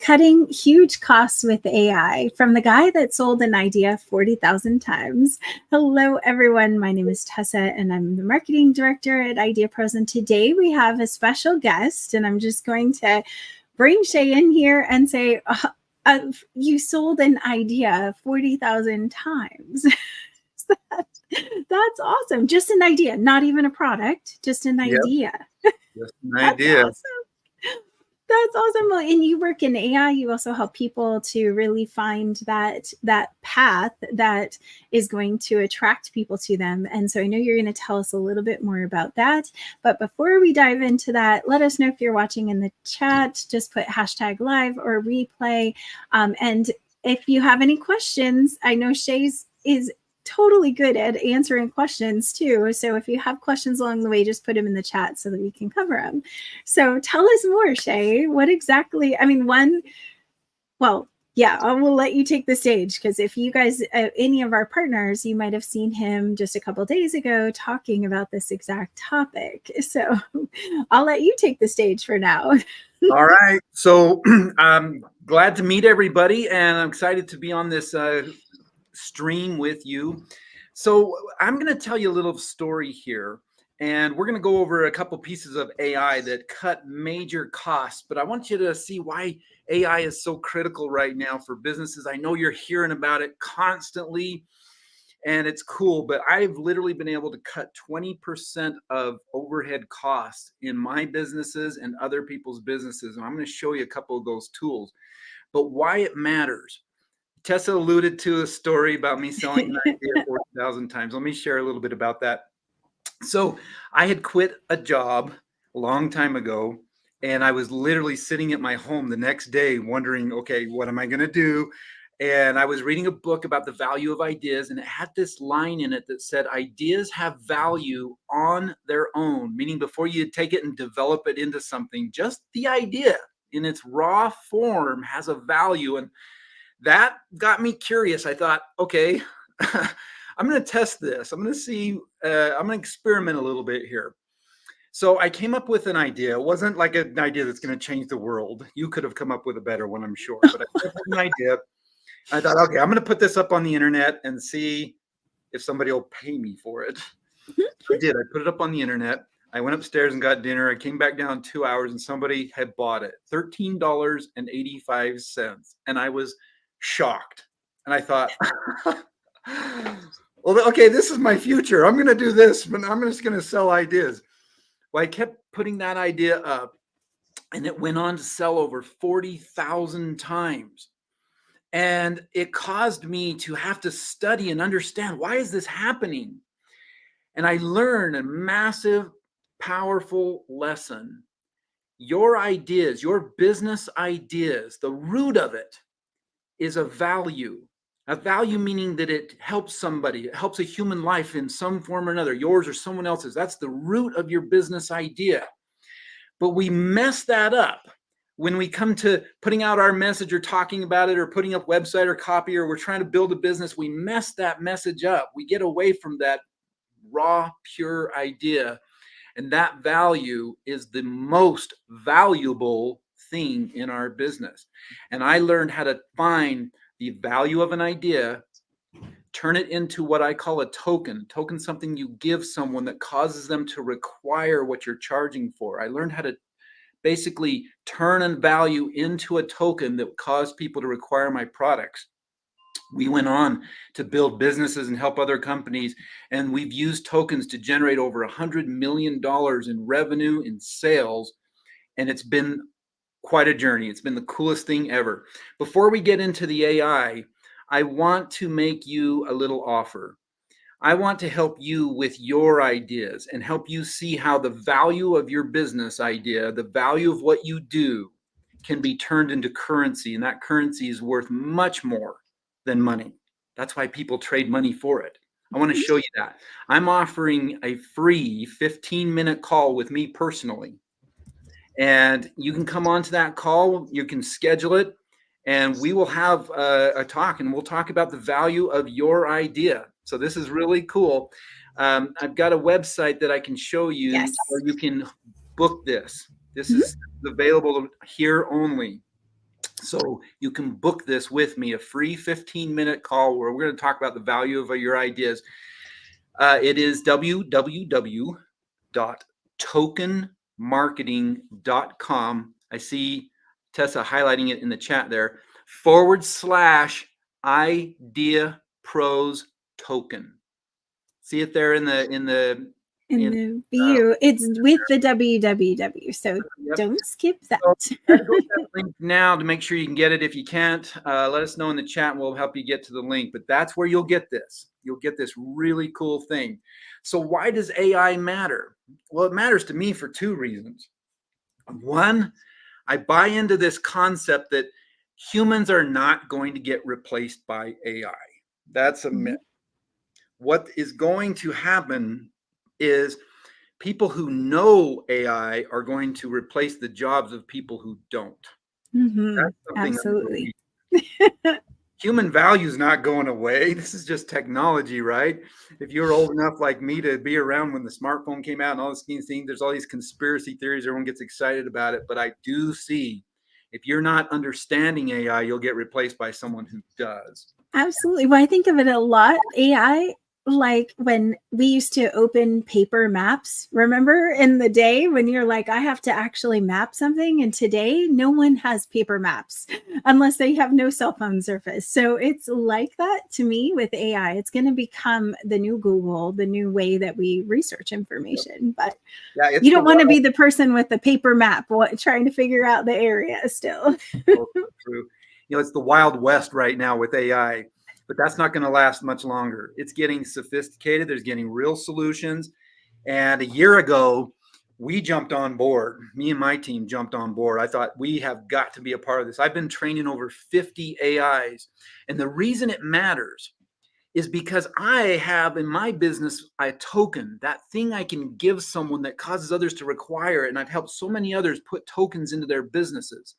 cutting huge costs with AI from the guy that sold an idea 40,000 times. Hello, everyone. My name is Tessa, and I'm the marketing director at IdeaPros. And today we have a special guest, and I'm just going to bring Shaye in here and say, you sold an idea 40,000 times. That's awesome. Just an idea, not even a product, just an idea. Just an idea. Awesome. That's awesome. Well, and you work in AI, you also help people to really find that path that is going to attract people to them. And so I know you're going to tell us a little bit more about that. But before we dive into that, let us know if you're watching in the chat. Just put #live or replay. And if you have any questions, I know Shaye's is totally good at answering questions too. So if you have questions along the way, just put them in the chat so that we can cover them. So tell us more, Shaye. What exactly, I mean, I will let you take the stage, because if you guys, any of our partners, you might have seen him just a couple of days ago talking about this exact topic. So I'll let you take the stage for now. All right. So I'm glad to meet everybody, and I'm excited to be on this stream with you. So I'm going to tell you a little story here, and we're going to go over a couple pieces of AI that cut major costs, but I want you to see why AI is so critical right now for businesses. I know you're hearing about it constantly, and it's cool, but I've literally been able to cut 20% of overhead costs in my businesses and other people's businesses. And I'm going to show you a couple of those tools, but why it matters. Tessa alluded to a story about me selling an idea 40,000 times. Let me share a little bit about that. So I had quit a job a long time ago, and I was literally sitting at my home the next day wondering, okay, what am I going to do? And I was reading a book about the value of ideas, and it had this line in it that said, ideas have value on their own, meaning before you take it and develop it into something, just the idea in its raw form has a value. And that got me curious. I thought, okay, I'm going to test this. I'm going to see, I'm going to experiment a little bit here. So I came up with an idea. It wasn't like an idea that's going to change the world. You could have come up with a better one, I'm sure. But I came up with an idea. I thought, okay, I'm going to put this up on the internet and see if somebody will pay me for it. So I did. I put it up on the internet. I went upstairs and got dinner. I came back down 2 hours, and somebody had bought it, $13.85. And I was shocked. And I thought, well, okay, this is my future. I'm going to do this, but I'm just going to sell ideas. Well, I kept putting that idea up, and it went on to sell over 40,000 times. And it caused me to have to study and understand, why is this happening? And I learned a massive, powerful lesson. Your ideas, your business ideas, the root of it is a value meaning that it helps somebody, it helps a human life in some form or another, yours or someone else's. That's the root of your business idea. But we mess that up when we come to putting out our message or talking about it or putting up website or copy, or we're trying to build a business. We mess that message up. We get away from that raw, pure idea. And that value is the most valuable thing in our business. And I learned how to find the value of an idea, turn it into what I call a token. Token, something you give someone that causes them to require what you're charging for. I learned how to basically turn a value into a token that caused people to require my products. We went on to build businesses and help other companies, and we've used tokens to generate over $100 million in revenue, in sales, and it's been quite a journey. It's been the coolest thing ever. Before we get into the AI, I want to make you a little offer. I want to help you with your ideas and help you see how the value of your business idea, the value of what you do, can be turned into currency, and that currency is worth much more than money. That's why people trade money for it. I want to show you that. I'm offering a free 15-minute call with me personally. And you can come on to that call. You can schedule it, and we will have a talk, and we'll talk about the value of your idea. So this is really cool. I've got a website that I can show you where you can book this. This is available here only. So you can book this with me, a free 15-minute call where we're going to talk about the value of your ideas. It is www.tokenmarketing.com. I see Tessa highlighting it in the chat there, /IdeaPros token. See it there in the view. It's with the www. So yep. don't skip that. So go to that link now to make sure you can get it. If you can't, let us know in the chat and we'll help you get to the link. But that's where you'll get this. You'll get this really cool thing. So why does AI matter? Well, it matters to me for two reasons. One, I buy into this concept that humans are not going to get replaced by AI. That's a myth. What is going to happen is people who know AI are going to replace the jobs of people who don't. Absolutely. Human value is not going away. This is just technology, right? If you're old enough like me to be around when the smartphone came out and all these things, there's all these conspiracy theories. Everyone gets excited about it. But I do see if you're not understanding AI, you'll get replaced by someone who does. Absolutely. Well, I think of it a lot. AI, like when we used to open paper maps, remember in the day when you're like, I have to actually map something. And today, no one has paper maps unless they have no cell phone service. So it's like that to me with AI. It's going to become the new Google, the new way that we research information. But yeah, you don't want to be the person with the paper map trying to figure out the area still. True. You know, it's the Wild West right now with AI, but that's not going to last much longer. It's getting sophisticated. There's getting real solutions. And a year ago, we jumped on board. Me and my team jumped on board. I thought we have got to be a part of this. I've been training over 50 AIs. And the reason it matters is because I have in my business a token, that thing I can give someone that causes others to require it. And I've helped so many others put tokens into their businesses.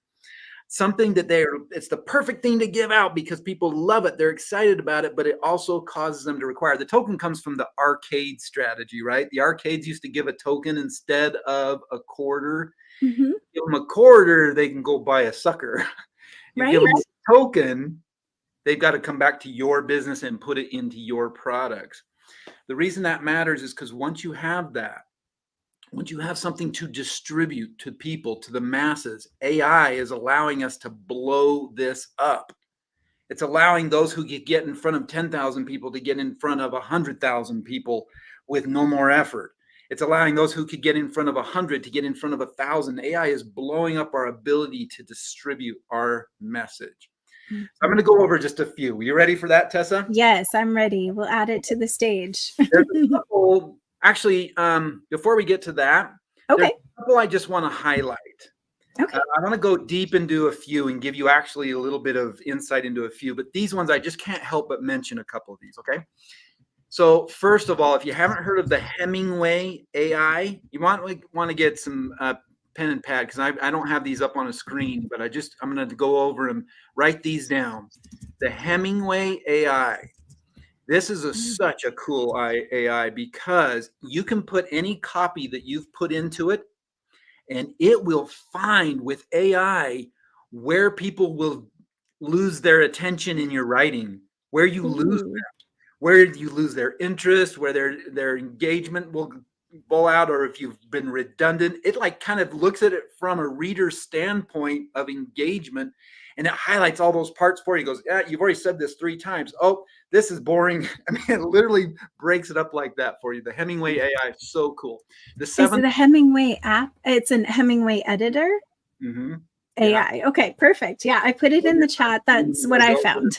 Something that it's the perfect thing to give out because people love it. They're excited about it, but it also causes them to require. The token comes from the arcade strategy, right? The arcades used to give a token instead of a quarter. Give them a quarter, they can go buy a sucker. You give them a token, they've got to come back to your business and put it into your products. The reason that matters is because once you have that, once you have something to distribute to people, to the masses, AI is allowing us to blow this up. It's allowing those who could get in front of 10,000 people to get in front of 100,000 people with no more effort. It's allowing those who could get in front of 100 to get in front of 1,000. AI is blowing up our ability to distribute our message. So I'm going to go over just a few. Are you ready for that, Tessa? Yes, I'm ready. We'll add it to the stage. There's a couple, actually, before we get to that, there's a couple I just want to highlight. I want to go deep into a few and give you actually a little bit of insight into a few, but these ones I just can't help but mention a couple of these, okay? So first of all, if you haven't heard of the Hemingway AI, you want to get some pen and pad because I don't have these up on a screen, but I'm going to go over and write these down. The Hemingway AI. This is such a cool AI because you can put any copy that you've put into it, and it will find with AI where people will lose their attention in your writing, where you lose them, where you lose their interest, where their engagement will fall out, or if you've been redundant. It like kind of looks at it from a reader's standpoint of engagement, and it highlights all those parts for you. It goes, you've already said this 3 times. Oh, this is boring. I mean, it literally breaks it up like that for you. The Hemingway AI is so cool. Is it a Hemingway app? It's a Hemingway editor? AI. Okay, perfect. Yeah, I put it in the chat. That's what I found.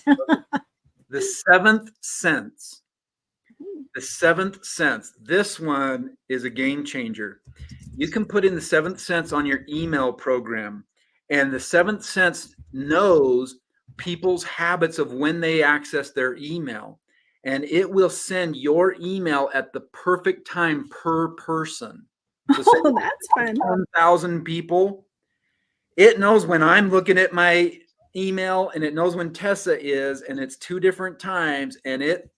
The Seventh Sense. The Seventh Sense. This one is a game changer. You can put in the Seventh Sense on your email program, and the Seventh Sense knows people's habits of when they access their email, and it will send your email at the perfect time per person. So that's fun. 1,000 people. It knows when I'm looking at my email, and it knows when Tessa is, and it's 2 different times, and it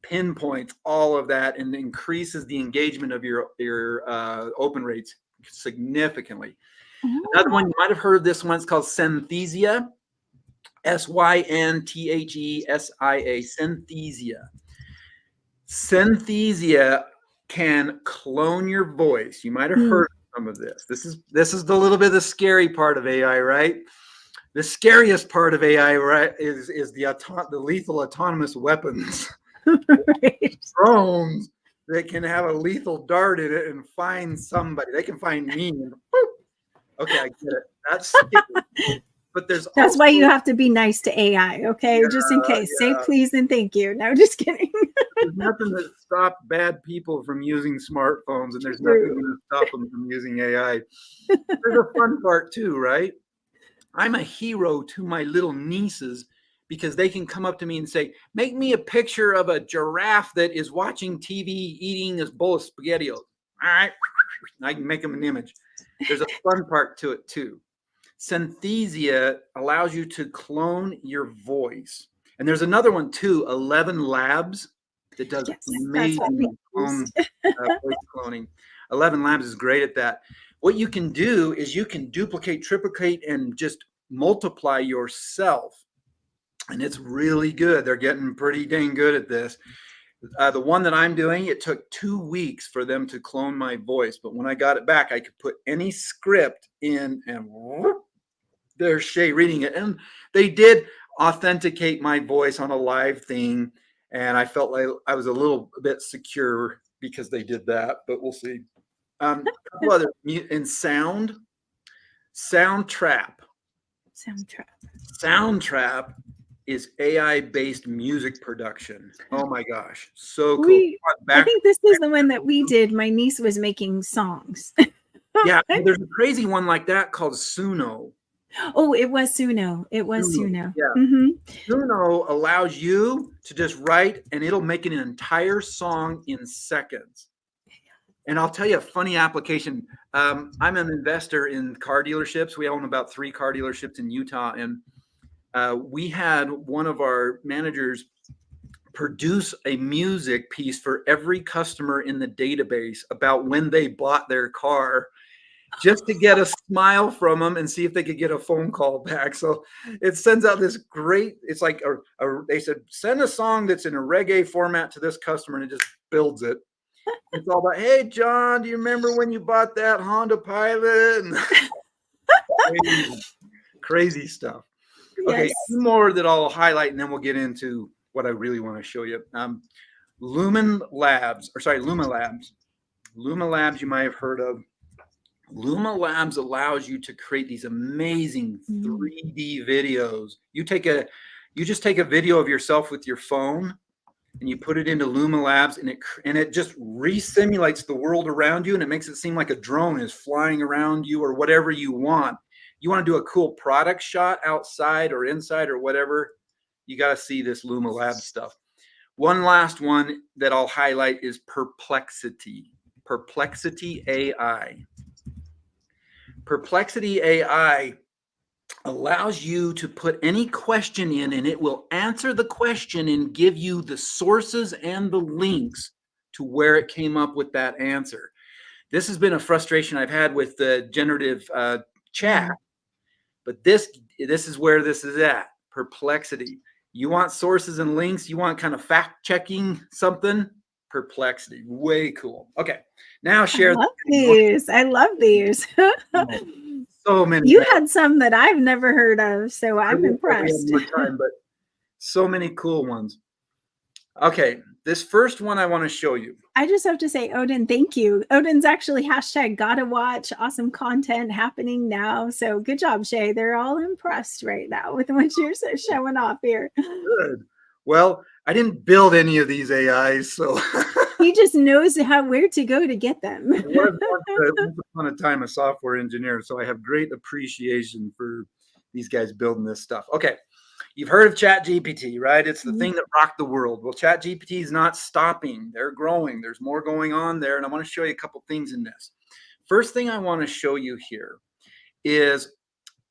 pinpoints all of that and increases the engagement of your open rates significantly. Another one, you might have heard of this one. It's called Synthesia. Synthesia. Synthesia. Synthesia can clone your voice. You might have Mm. heard some of this. This is the little bit of the scary part of AI, right? The scariest part of AI, right, is the lethal autonomous weapons. Right. Drones that can have a lethal dart in it and find somebody. They can find me. And boop. Okay, I get it. That's scary. But there's That's also, why you have to be nice to AI, okay? Just in case. Say yeah, please and thank you. No, just kidding. there's nothing that stops bad people from using smartphones, and there's nothing True. going to stop them from using AI. There's a fun part too, right? I'm a hero to my little nieces because they can come up to me and say, make me a picture of a giraffe that is watching TV eating this bowl of SpaghettiOs. All right. I can make them an image. There's a fun part to it too. Synthesia allows you to clone your voice. And there's another one too, 11 Labs, that does Yes, that's what we amazing used. voice cloning. 11 Labs is great at that. What you can do is you can duplicate, triplicate, and just multiply yourself. And it's really good. They're getting pretty dang good at this. The one that I'm doing, it took 2 weeks for them to clone my voice. But when I got it back, I could put any script in and there's Shaye reading it. And they did authenticate my voice on a live thing. And I felt like I was a little bit secure because they did that, but we'll see. A couple other in Soundtrap. Soundtrap. Soundtrap is AI-based music production. Oh my gosh, so cool. I think this is the one that we did. My niece was making songs. Yeah, there's a crazy one like that called Suno. Oh, it was Suno. It was Suno. Yeah. Mm-hmm. Suno allows you to just write and it'll make an entire song in seconds. And I'll tell you a funny application. I'm an investor in car dealerships. We own about 3 car dealerships in Utah. And we had one of our managers produce a music piece for every customer in the database about when they bought their car, just to get a smile from them and see if they could get a phone call back. So it sends out this great, it's like they said, send a song that's in a reggae format to this customer, and it just builds it. It's all about, hey, John, do you remember when you bought that Honda Pilot? Crazy stuff. Okay, Yes. 2 more that I'll highlight, and then we'll get into what I really want to show you. Luma Labs, Luma Labs, you might have heard of. Luma Labs allows you to create these amazing 3D videos. You just take a video of yourself with your phone and you put it into Luma Labs, and it just re-simulates the world around you, and it makes it seem like a drone is flying around you or whatever you want. You want to do a cool product shot outside or inside or whatever, you got to see this Luma Labs stuff. One last one that I'll highlight is Perplexity AI. Perplexity AI allows you to put any question in, and it will answer the question and give you the sources and the links to where it came up with that answer. This has been a frustration I've had with the generative chat, but this is where this is at. Perplexity. You want sources and links? You want kind of fact checking something? Perplexity. Way cool. Okay. Now share. I love these. So many. You had some that I've never heard of, so I'm impressed. More time, but so many cool ones. Okay, this first one I want to show you. I just have to say, Odin, thank you. Odin's actually hashtag gotta watch, awesome content happening now. So good job, Shaye. They're all impressed right now with what you're showing off here. Good. Well, I didn't build any of these AIs, so he just knows where to go to get them. Once upon a time a software engineer, so I have great appreciation for these guys building this stuff. Okay, you've heard of ChatGPT, right? It's the thing that rocked the world. Well, ChatGPT is not stopping. They're growing. There's more going on there, and I want to show you a couple things in this. First thing I want to show you here is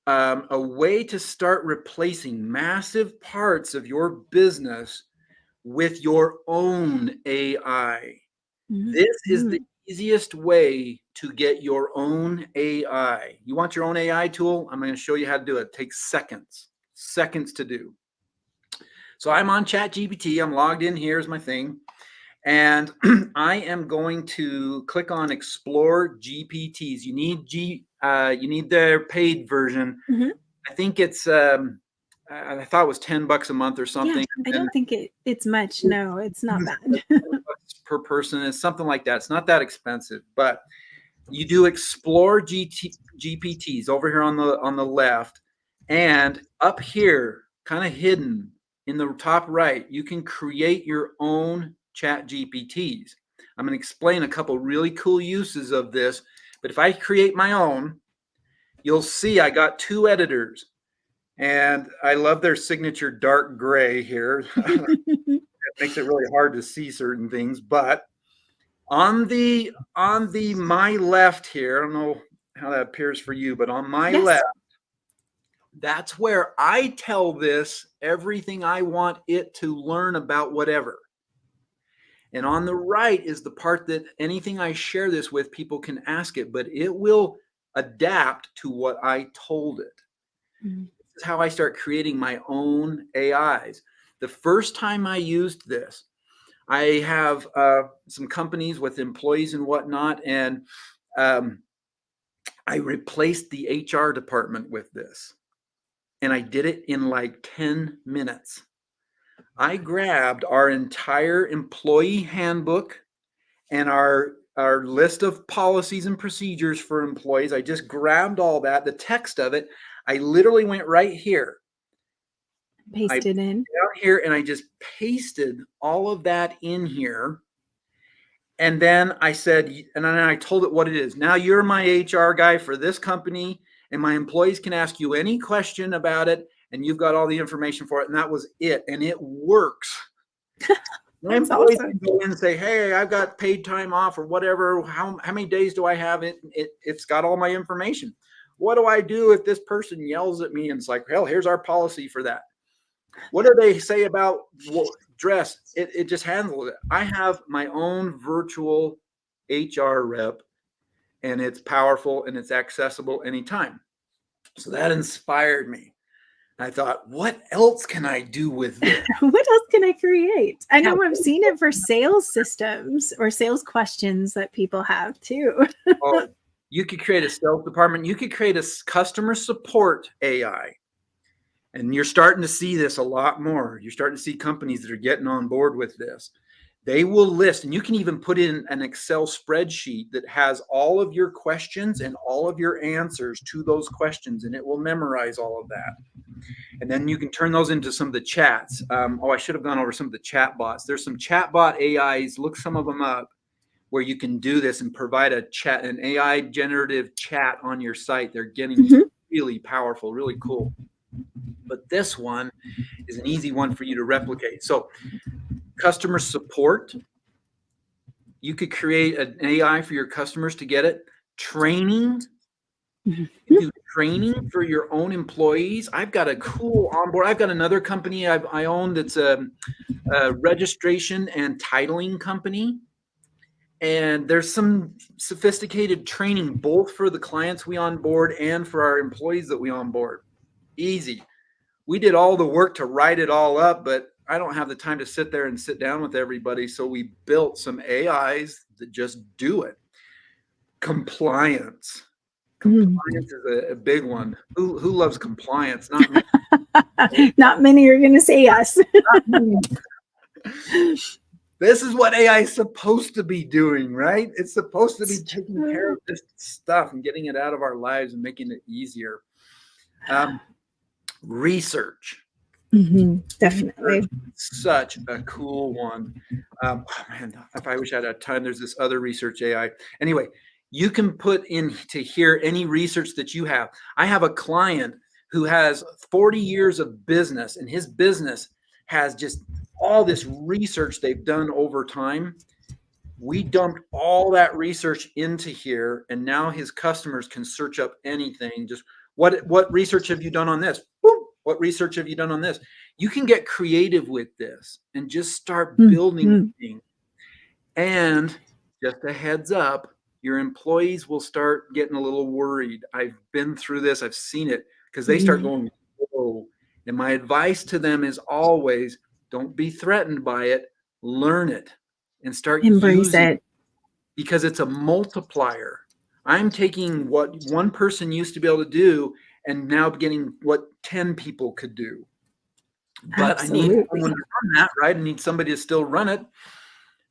a way to start replacing massive parts of your business with your own AI. This is the easiest way to get your own AI. You want your own AI tool? I'm going to show you how to do it. It takes seconds. seconds to do. So I'm on ChatGPT. I'm logged in. Here's my thing. And I am going to click on Explore GPTs. You need their paid version. Mm-hmm. I think it's I thought it was $10 a month or something. Yeah, I don't think it's much. No, it's not bad. Per person. It's something like that. It's not that expensive, but you do Explore GPTs over here on the left, and up here, kind of hidden in the top right, you can create your own chat GPTs. I'm going to explain a couple really cool uses of this, but if I create my own, you'll see I got two editors, and I love their signature dark gray here. It makes it really hard to see certain things, but on the my left here, I don't know how that appears for you, but on my Yes. left, that's where I tell this everything I want it to learn about whatever. And on the right is the part that anything I share this with, people can ask it, but it will adapt to what I told it. Mm-hmm. This is how I start creating my own AIs. The first time I used this, I have some companies with employees and whatnot, and I replaced the HR department with this. And I did it in like 10 minutes. I grabbed our entire employee handbook and our list of policies and procedures for employees. I just grabbed all that, the text of it. I literally went right here. Pasted in. Down here, and I just pasted all of that in here. And then I said, and then I told it what it is. Now you're my HR guy for this company, and my employees can ask you any question about it, and you've got all the information for it. And that was it. And it works. My employees awesome. can go in and say, hey, I've got paid time off or whatever. How many days do I have? It's got all my information. What do I do if this person yells at me and it's like, hell, here's our policy for that? What do they say about dress? It just handles it. I have my own virtual HR rep, and it's powerful and it's accessible anytime. So that inspired me. I thought, what else can I do with this? What else can I create? I know I've seen it for sales systems or sales questions that people have too. Oh, you could create a sales department. You could create a customer support AI. And you're starting to see this a lot more. You're starting to see companies that are getting on board with this. They will list, and you can even put in an Excel spreadsheet that has all of your questions and all of your answers to those questions, and it will memorize all of that. And then you can turn those into some of the chats. I should have gone over some of the chat bots. There's some chatbot AIs. Look some of them up where you can do this and provide an AI generative chat on your site. They're getting really powerful, really cool. But this one is an easy one for you to replicate. So customer support, you could create an AI for your customers to get it. Training, you do training for your own employees. I've got a cool onboard. I've got another company I own that's a registration and titling company. And there's some sophisticated training both for the clients we onboard and for our employees that we onboard. Easy. We did all the work to write it all up, but I don't have the time to sit there and sit down with everybody. So we built some AIs that just do it. Compliance. Compliance is a big one. Who loves compliance? Not me. Not many are going to say yes. This is what AI is supposed to be doing, right? It's supposed to be taking care of this stuff and getting it out of our lives and making it easier. Research. Definitely. Such a cool one. Man, if I wish I had time, there's this other research AI. Anyway, you can put into here any research that you have. I have a client who has 40 years of business, and his business has just all this research they've done over time. We dumped all that research into here, and now his customers can search up anything. Just what research have you done on this? Boop. What research have you done on this? You can get creative with this and just start building things. And just a heads up, your employees will start getting a little worried. I've been through this. I've seen it because they start going, whoa. And my advice to them is always, don't be threatened by it, learn it and start Embrace using it. it, because it's a multiplier. I'm taking what one person used to be able to do and now getting what 10 people could do. But I need someone Absolutely. to run that, right? I need somebody to still run it.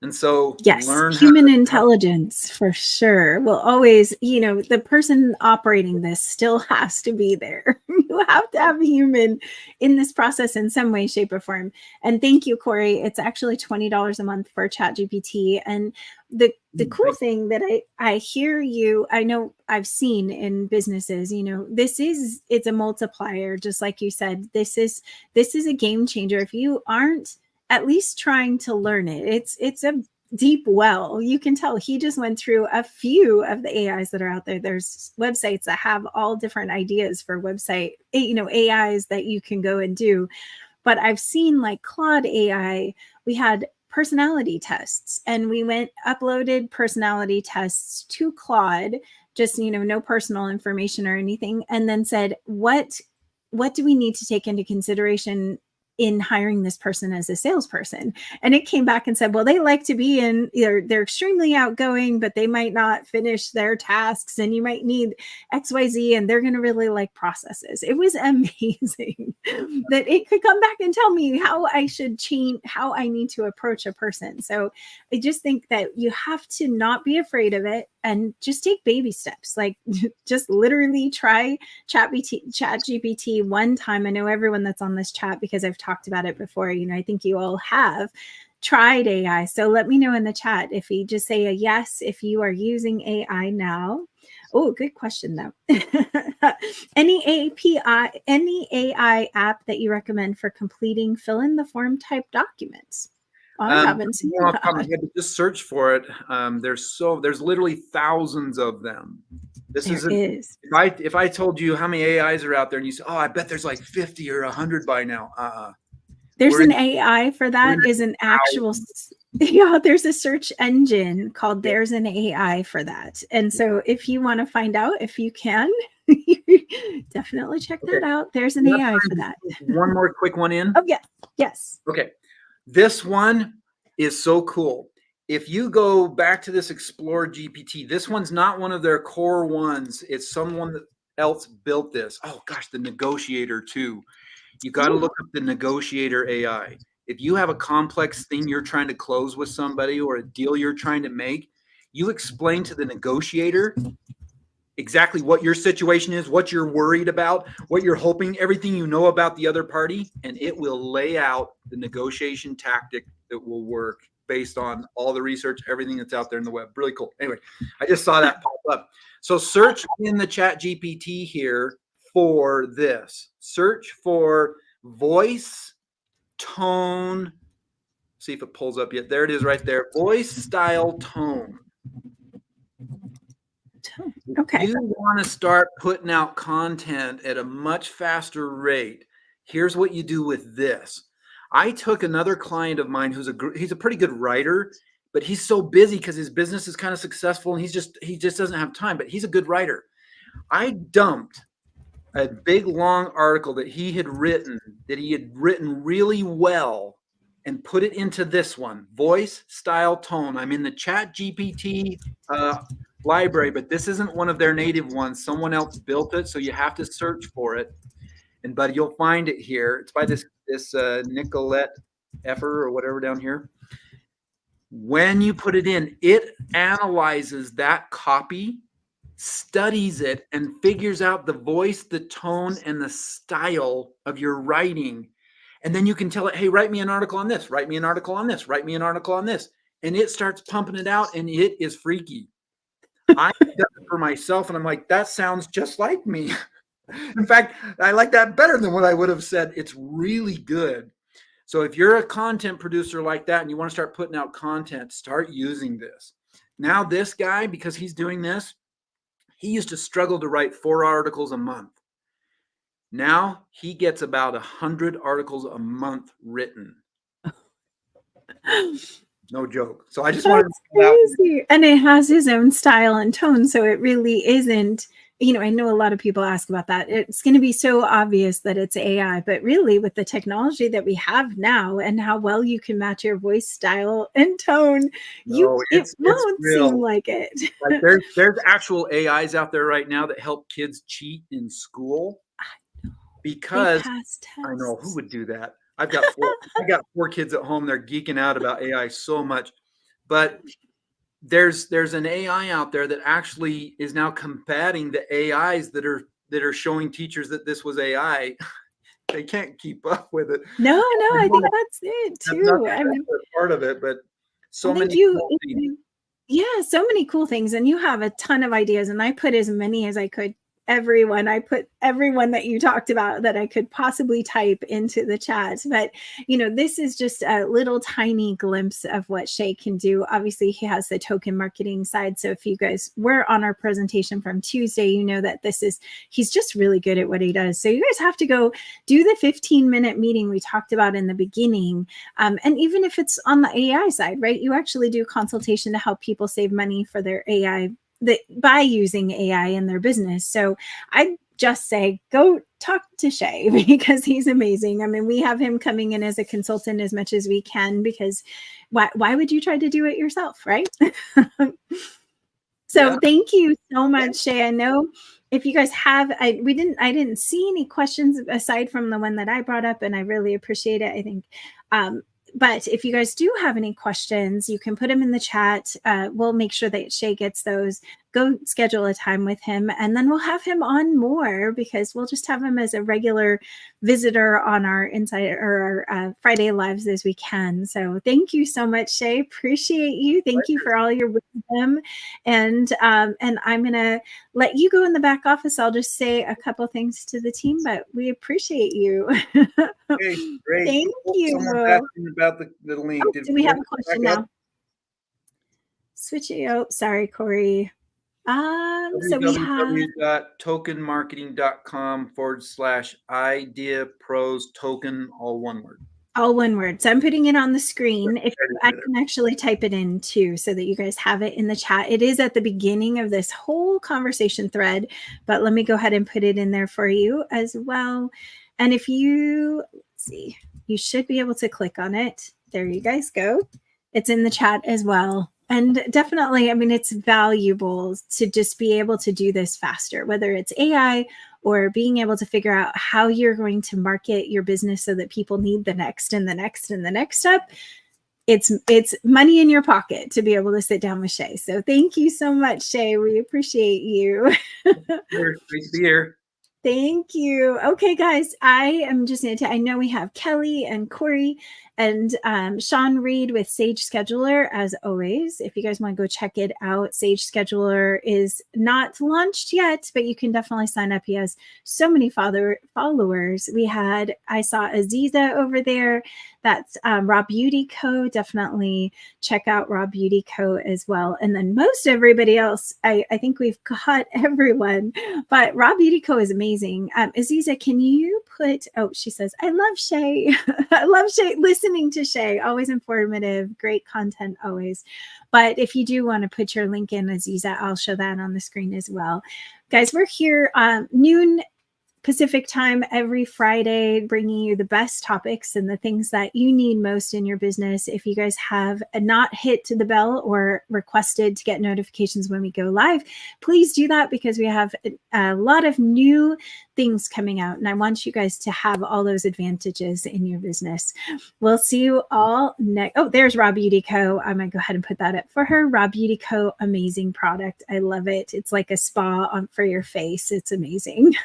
And so Yes, learn how human to. intelligence for sure will always, the person operating this still has to be there. You have to have a human in this process in some way, shape, or form. And thank you, Corey. It's actually $20 a month for ChatGPT. And the cool thing that I hear you, I know I've seen in businesses, it's a multiplier, just like you said. This is a game changer. If you aren't at least trying to learn it, it's a deep well. You can tell he just went through a few of the AIs that are out there. There's websites that have all different ideas for website, AIs that you can go and do. But I've seen like Claude AI, we had personality tests and we uploaded personality tests to Claude, just, no personal information or anything. And then said, what do we need to take into consideration in hiring this person as a salesperson? And it came back and said, well, they like to be they're extremely outgoing, but they might not finish their tasks and you might need XYZ and they're going to really like processes. It was amazing that it could come back and tell me how I should change, how I need to approach a person. So I just think that you have to not be afraid of it and just take baby steps. Like just literally try ChatGPT one time. I know everyone that's on this chat, because I've talked about it before, I think you all have tried AI. So let me know in the chat if you just say a yes if you are using AI now. Oh, good question though. Any AI app that you recommend for completing fill in the form type documents? I haven't seen that. Just search for it. There's literally thousands of them. This There isn't. is. If I told you how many AIs are out there and you say, oh, I bet there's like 50 or 100 by now. There's an AI for that. Is an actual. Yeah, there's a search engine called There's an AI for that. And so if you want to find out, if you can, definitely check that out. There's an AI for that. One more quick one in. Oh, yeah. Yes. Okay. This one is so cool. If you go back to this Explore GPT, this one's not one of their core ones. It's someone else built this. Oh gosh, the Negotiator too. You got to look up the Negotiator AI. If you have a complex thing you're trying to close with somebody or a deal you're trying to make, you explain to the Negotiator exactly what your situation is, what you're worried about, what you're hoping, everything you know about the other party, and it will lay out the negotiation tactic that will work based on all the research, everything that's out there in the web. Really cool. Anyway, I just saw that pop up. So search in the chat GPT here for this. Search for voice, tone. See if it pulls up yet. There it is right there. Voice, style, tone. Okay. If you want to start putting out content at a much faster rate, here's what you do with this. I took another client of mine he's a pretty good writer, but he's so busy because his business is kind of successful and he just doesn't have time, but he's a good writer. I dumped a big long article that he had written really well and put it into this one, voice, style, tone. I'm in the chat GPT library, but this isn't one of their native ones. Someone else built it, so you have to search for it. But you'll find it here. It's by this Nicolette Effer or whatever down here. When you put it in, it analyzes that copy, studies it, and figures out the voice, the tone, and the style of your writing. And then you can tell it, hey, write me an article on this, write me an article on this, write me an article on this. And it starts pumping it out, and it is freaky. I did it for myself, and I'm like, that sounds just like me. In fact, I like that better than what I would have said. It's really good. So if you're a content producer like that and you want to start putting out content, start using this. Now this guy, because he's doing this, he used to struggle to write 4 articles a month. Now he gets about 100 articles a month written. No joke. So I just wanted to crazy. And it has his own style and tone. So it really isn't I know a lot of people ask about that. It's going to be so obvious that it's AI, but really with the technology that we have now and how well you can match your voice style and tone, No, it it's won't seem real. like it. Like there's actual AIs out there right now that help kids cheat in school They because pass I know who tests. would do that. I got four kids at home. They're geeking out about AI so much, but there's an AI out there that actually is now combating the AIs that are showing teachers that this was AI. They can't keep up with it. No, no, I I know think that's it that's not too. the I mean, best part of it, but so they many do. cool things. Yeah, so many cool things. And you have a ton of ideas. And I put as many as I could. I put everyone that you talked about that I could possibly type into the chat. But, this is just a little tiny glimpse of what Shaye can do. Obviously, he has the token marketing side. So if you guys were on our presentation from Tuesday, you know that he's just really good at what he does. So you guys have to go do the 15-minute meeting we talked about in the beginning. And even if it's on the AI side, right, you actually do consultation to help people save money for their AI by using AI in their business. So I just say go talk to Shaye because he's amazing. I mean, we have him coming in as a consultant as much as we can because why would you try to do it yourself, right? Yeah. So thank you so much, Shaye. I know if you guys have, I didn't see any questions aside from the one that I brought up, and I really appreciate it. I think, but if you guys do have any questions, you can put them in the chat. We'll make sure that Shaye gets those. Go schedule a time with him, and then we'll have him on more because we'll just have him as a regular visitor on our Inside or our Friday lives as we can. So thank you so much, Shaye. Appreciate you. Thank you for all your wisdom. And I'm gonna let you go in the back office. I'll just say a couple things to the team, but we appreciate you. Okay, great. Thank Someone's you. asking about the link. Oh, Did do we we have open a it question back up? now? Switch it. Oh, sorry, Corey. So we have www.tokenmarketing.com/IdeaPros token, all one word. all one word. So I'm putting it on the screen. If I Editor. can actually type it in too, so that you guys have it in the chat. It is at the beginning of this whole conversation thread, but let me go ahead and put it in there for you as well. And if you, let's see, you should be able to click on it. There you guys go. It's in the chat as well. And definitely, I mean, it's valuable to just be able to do this faster, whether it's AI or being able to figure out how you're going to market your business so that people need the next and the next and the next step. It's money in your pocket to be able to sit down with Shaye. So thank you so much, Shaye. We appreciate you. Great to be here. Thank you. Okay, guys, I am just going to I know we have Kelly and Corey and Sean Reed with Sage Scheduler, as always. If you guys want to go check it out, Sage Scheduler is not launched yet, but you can definitely sign up. He has so many followers. I saw Aziza over there. That's Raw Beauty Co. Definitely check out Raw Beauty Co. as well. And then most everybody else, I think we've caught everyone, but Raw Beauty Co. is amazing. Aziza, can you she says, I love Shaye. I love Shaye, listening to Shaye, always informative, great content always. But if you do want to put your link in, Aziza, I'll show that on the screen as well. Guys, we're here noon Pacific time every Friday, bringing you the best topics and the things that you need most in your business. If you guys have not hit the bell or requested to get notifications when we go live, please do that because we have a lot of new things coming out. And I want you guys to have all those advantages in your business. We'll see you all next. Oh, there's Raw Beauty Co. I'm going to go ahead and put that up for her. Raw Beauty Co. Amazing product. I love it. It's like a spa for your face. It's amazing.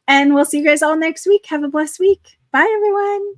And we'll see you guys all next week. Have a blessed week. Bye, everyone.